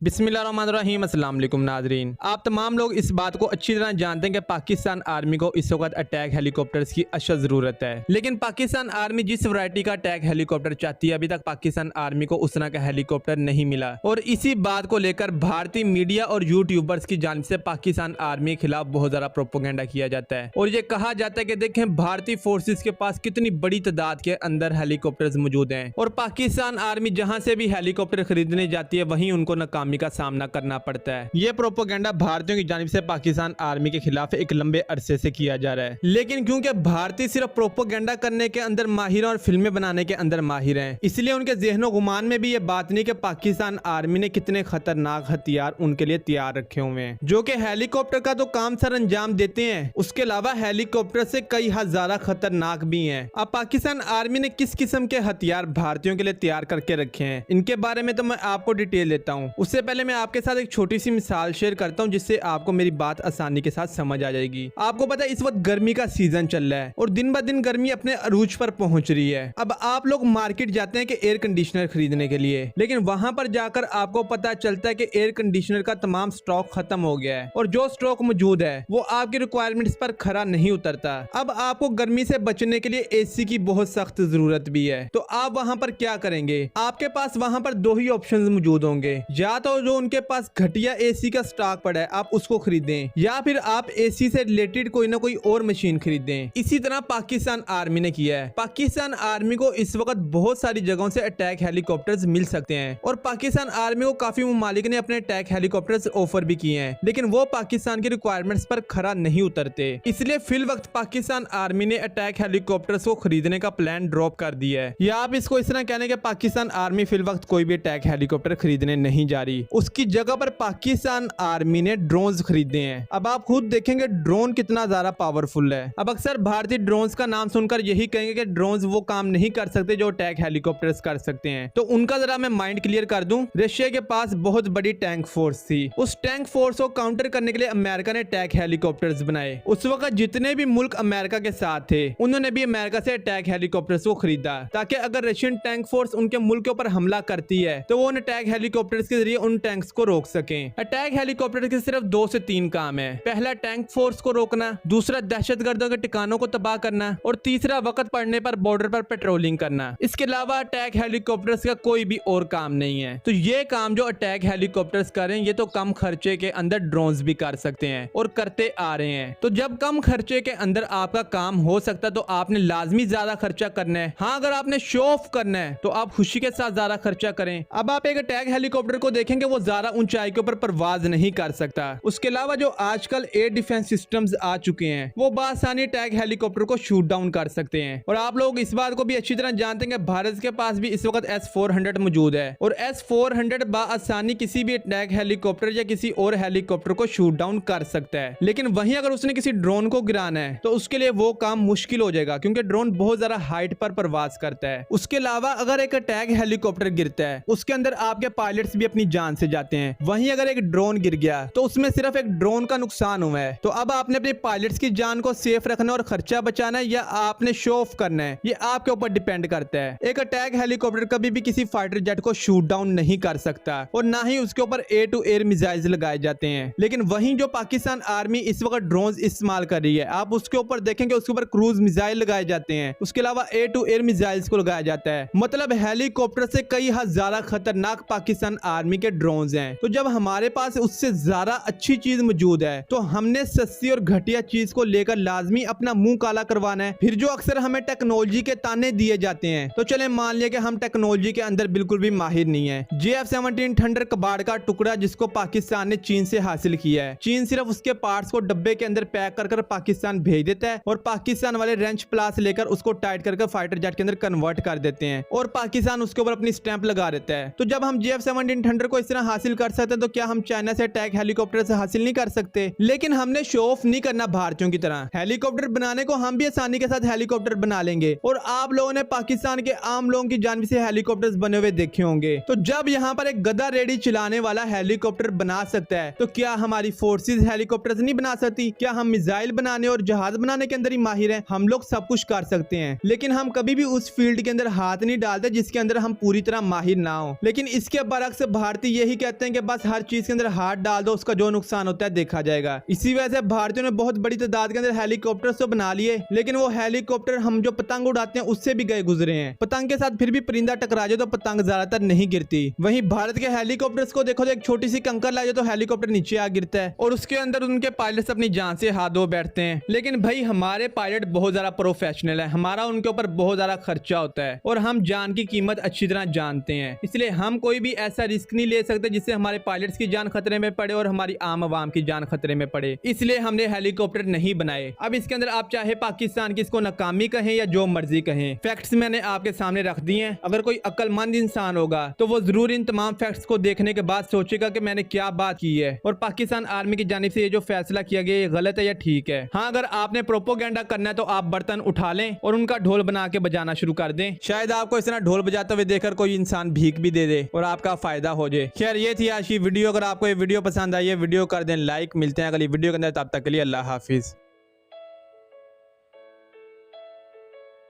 बिस्मिल्लाहिर्रहमानिर्रहीम अस्सलाम वालेकुम नाजरीन। आप तमाम लोग इस बात को अच्छी तरह जानते हैं कि पाकिस्तान आर्मी को इस वक्त अटैक हेलीकॉप्टर्स की अशद ज़रूरत है, लेकिन पाकिस्तान आर्मी जिस वैरायटी का अटैक हेलीकॉप्टर चाहती है, अभी तक पाकिस्तान आर्मी को उस तरह का हेलीकॉप्टर नहीं मिला। और इसी बात को लेकर भारतीय मीडिया और यूट्यूबर्स की जानिब से पाकिस्तान आर्मी के खिलाफ बहुत ज़्यादा प्रोपोगेंडा किया जाता है और ये कहा जाता है कि देखें भारतीय फोर्सेज के पास कितनी बड़ी तादाद के अंदर हेलीकॉप्टर्स मौजूद हैं और पाकिस्तान आर्मी जहां से भी हेलीकॉप्टर खरीदने जाती है वहीं उनको नाकामी का सामना करना पड़ता है। ये प्रोपोगेंडा भारतीयों की जानिब से पाकिस्तान आर्मी के खिलाफ एक लंबे अरसे से किया जा रहा है, लेकिन क्योंकि भारतीय सिर्फ प्रोपोगेंडा करने के अंदर माहिर और फिल्में बनाने के अंदर माहिर हैं, इसलिए उनके ज़हनो गुमान में भी ये बात नहीं कि पाकिस्तान आर्मी ने कितने खतरनाक हथियार उनके लिए तैयार रखे हुए हैं, जो कि हेलीकॉप्टर का तो काम सर अंजाम देते हैं, उसके अलावा हेलीकॉप्टर से कई ज्यादा खतरनाक भी हैं। अब पाकिस्तान आर्मी ने किस किस्म के हथियार भारतीयों के लिए तैयार करके रखे हैं, इनके बारे में तो मैं आपको डिटेल देता हूँ। उससे पहले मैं आपके साथ एक छोटी सी मिसाल शेयर करता हूँ जिससे आपको मेरी बात आसानी के साथ समझ आ जाएगी। आपको पता है इस वक्त गर्मी का सीजन चल रहा है और दिन ब दिन गर्मी अपने अरूज पर पहुंच रही है। अब आप लोग मार्केट जाते हैं कि एयर कंडीशनर खरीदने के लिए, लेकिन वहां पर जाकर आपको पता चलता है कि एयर कंडीशनर का तमाम स्टॉक खत्म हो गया है और जो स्टॉक मौजूद है वो आपकी रिक्वायरमेंट्स पर खरा नहीं उतरता। अब आपको गर्मी से बचने के लिए एसी की बहुत सख्त जरूरत भी है, तो आप वहां पर क्या करेंगे? आपके पास वहां पर दो ही ऑप्शंस मौजूद होंगे, या तो जो उनके पास घटिया एसी का स्टॉक पड़ा है आप उसको खरीदें, या फिर आप एसी से रिलेटेड कोई ना कोई और मशीन खरीदें। इसी तरह पाकिस्तान आर्मी ने किया है। पाकिस्तान आर्मी को इस वक्त बहुत सारी जगहों से अटैक हेलीकॉप्टर्स मिल सकते हैं और पाकिस्तान आर्मी को काफी ममालिक ने अपने अटैक हेलीकॉप्टर्स ऑफर भी किए हैं, लेकिन वो पाकिस्तान की रिक्वायरमेंट्स पर खरा नहीं उतरते। इसलिए फिल वक्त पाकिस्तान आर्मी ने अटैक हेलीकॉप्टर्स को खरीदने का प्लान ड्रॉप कर दिया है, या आप इसको इस तरह कहने के पाकिस्तान आर्मी फिल वक्त कोई भी अटैक हेलीकॉप्टर खरीदने नहीं जा रही, उसकी जगह पर पाकिस्तान आर्मी ने ड्रोन्स खरीदे हैं। अब आप खुद देखेंगे ड्रोन कितना ज्यादा पावरफुल है। अब अक्सर भारतीय ड्रोन्स का नाम सुनकर यही कहेंगे कि ड्रोन्स वो काम नहीं कर सकते जो अटैक हेलीकॉप्टर्स कर सकते हैं, तो उनका जरा मैं माइंड क्लियर कर दूं। रशिया के पास बहुत बड़ी टैंक फोर्स थी, उस टैंक फोर्स को काउंटर करने के लिए अमेरिका ने अटैक हेलीकॉप्टर्स बनाए। उस वक्त जितने भी मुल्क अमेरिका के साथ थे उन्होंने भी अमेरिका से अटैक हेलीकॉप्टर्स को खरीदा, ताकि अगर रशियन टैंक फोर्स उनके मुल्क के ऊपर हमला करती है तो वो उन अटैक हेलीकॉप्टर्स के जरिए उन टैंक्स को रोक सकें। अटैक हेलीकॉप्टर के सिर्फ 2 से 3 काम है। पहला टैंक फोर्स को रोकना, दूसरा दहशतगर्दों के ठिकानों को तबाह करना और तीसरा वक्त पड़ने पर बॉर्डर पर पेट्रोलिंग करना। इसके अलावा अटैक हेलीकॉप्टर्स का कोई भी और काम नहीं है। तो ये काम जो अटैक हेलीकॉप्टर्स करें ये तो कम खर्चे के अंदर ड्रोन्स भी कर सकते हैं और करते आ रहे हैं। तो जब कम खर्चे के अंदर आपका काम हो सकता है तो आपने लाजमी ज्यादा खर्चा करना है। हाँ, अगर आपने शो ऑफ करना है तो आप खुशी के साथ ज्यादा खर्चा करें। अब आप एक अटैक हेलीकॉप्टर को देखेंगे वो ज्यादा ऊंचाई के ऊपर परवाज नहीं कर सकता। उसके अलावा जो आजकल एयर डिफेंस सिस्टम्स आ चुके हैं वो बासानी अटैक हेलीकॉप्टर को शूट डाउन कर सकते हैं। और आप लोग इस बात को भी अच्छी तरह जानते हैं कि भारत के पास भी इस वक्त S-400 मौजूद है और S-400 बासानी किसी भी अटैक हेलीकॉप्टर या किसी और हेलीकॉप्टर को शूट डाउन कर सकता है। लेकिन वहीं अगर उसने किसी ड्रोन को गिराना है तो उसके लिए वो काम मुश्किल हो जाएगा, क्योंकि ड्रोन बहुत ज्यादा हाइट पर परवाज करता है। उसके अलावा अगर एक अटैक हेलीकॉप्टर गिरता है उसके अंदर आपके पायलट्स भी अपनी जान से जाते हैं। वहीं अगर एक ड्रोन गिर गया तो उसमें सिर्फ एक ड्रोन का नुकसान हुआ है। तो अब आपने अपने पायलट्स की जान को सेफ रखना और खर्चा बचाना है या आपने शो ऑफ करना है, ये आपके ऊपर डिपेंड करता है। एक अटैक हेलीकॉप्टर कभी भी किसी फाइटर जेट को शूट डाउन नहीं कर सकता और ना ही उसके ऊपर एयर टू एयर मिसाइल्स लगाए जाते हैं। लेकिन वहीं जो पाकिस्तान आर्मी इस वक्त ड्रोन इस्तेमाल कर रही है, आप उसके ऊपर देखेंगे उसके ऊपर क्रूज मिसाइल लगाए जाते हैं, उसके अलावा एयर टू एयर मिसाइल्स को लगाया जाता है। मतलब हेलीकॉप्टर से कई ज्यादा खतरनाक पाकिस्तान आर्मी के ड्रोन हैं। तो जब हमारे पास उससे ज्यादा अच्छी चीज मौजूद है तो हमने सस्ती और घटिया चीज को लेकर लाजमी अपना मुंह काला करवाना है। फिर जो अक्सर हमें टेक्नोलॉजी के ताने दिए जाते हैं, तो चले मान लिया कि हम टेक्नोलॉजी के अंदर बिल्कुल भी माहिर नहीं है। JF-17 थंडर कबाड़ का टुकड़ा जिसको पाकिस्तान ने चीन से हासिल किया है, चीन सिर्फ उसके पार्ट्स को डब्बे के अंदर पैक कर पाकिस्तान भेज देता है और पाकिस्तान वाले रेंच प्लास लेकर उसको टाइट करके फाइटर जेट के अंदर कन्वर्ट कर देते हैं और पाकिस्तान उसके ऊपर अपनी स्टैंप लगा देता है। तो जब हम JF-17 थंडर को इस तरह हासिल कर सकते हैं तो क्या हम चाइना से अटैक हेलीकॉप्टर से हासिल नहीं कर सकते? लेकिन हमने शो ऑफ नहीं करना भारतीयों की तरह। हेलीकॉप्टर बनाने को हम भी आसानी के साथ हेलीकॉप्टर बना लेंगे और आप लोगों ने पाकिस्तान के आम लोगों की जानिब से हेलीकॉप्टर्स बने हुए देखे होंगे। तो जब यहाँ पर एक गधा रेडी चलाने वाला हेलीकॉप्टर बना सकता है तो क्या हमारी फोर्सेज हेलीकॉप्टर्स नहीं बना सकती? क्या हम मिसाइल बनाने और जहाज बनाने के अंदर ही माहिर हैं? हम लोग सब कुछ कर सकते हैं, लेकिन हम कभी भी उस फील्ड के अंदर हाथ नहीं डालते जिसके अंदर हम पूरी तरह माहिर ना हो। लेकिन इसके बरअक्स भारतीय यही कहते हैं कि बस हर चीज के अंदर हाथ डाल दो, उसका जो नुकसान होता है देखा जाएगा। इसी वजह से भारतीयों ने बहुत बड़ी तादाद के अंदर हेलीकॉप्टर तो बना लिए, लेकिन वो हेलीकॉप्टर हम जो पतंग उड़ाते हैं उससे भी गए गुजरे हैं। पतंग के साथ फिर भी परिंदा टकरा जाए तो पतंग ज्यादातर नहीं गिरती। वहीं भारत के हेलीकॉप्टर्स को देखो तो एक छोटी सी कंकर लग जाए तो हेलीकॉप्टर नीचे आ गिरता है और उसके अंदर उनके पायलट्स अपनी जान से हाथ धो बैठते हैं। लेकिन भाई हमारे पायलट बहुत ज्यादा प्रोफेशनल है, हमारा उनके ऊपर बहुत ज्यादा खर्चा होता है और हम जान की कीमत अच्छी तरह जानते हैं, इसलिए हम कोई भी ऐसा रिस्क नहीं ले सकते जिससे हमारे पायलट्स की जान खतरे में पड़े और हमारी आम आवाम की जान खतरे में पड़े। इसलिए हमने हेलीकॉप्टर नहीं बनाए। अब इसके अंदर आप चाहे पाकिस्तान की इसको नाकामी कहें या जो मर्जी कहें, फैक्ट्स मैंने आपके सामने रख दिए हैं। अगर कोई अक्लमंद इंसान होगा तो वो जरूर इन तमाम फैक्ट्स को देखने के बाद सोचेगा कि मैंने क्या बात की है और पाकिस्तान आर्मी की जानिब से ये जो फैसला किया गया ये गलत है या ठीक है। हाँ, अगर आपने प्रोपोगेंडा करना है तो आप बर्तन उठा लें और उनका ढोल बना के बजाना शुरू कर दें। शायद आपको इस तरह ढोल बजाते हुए देखकर कोई इंसान भीख भी दे दे और आपका फायदा हो जाए। खैर, ये थी आज की वीडियो। अगर आपको ये वीडियो पसंद आई है वीडियो कर दें लाइक। मिलते हैं अगली वीडियो के अंदर, तब तक के लिए अल्लाह हाफिज।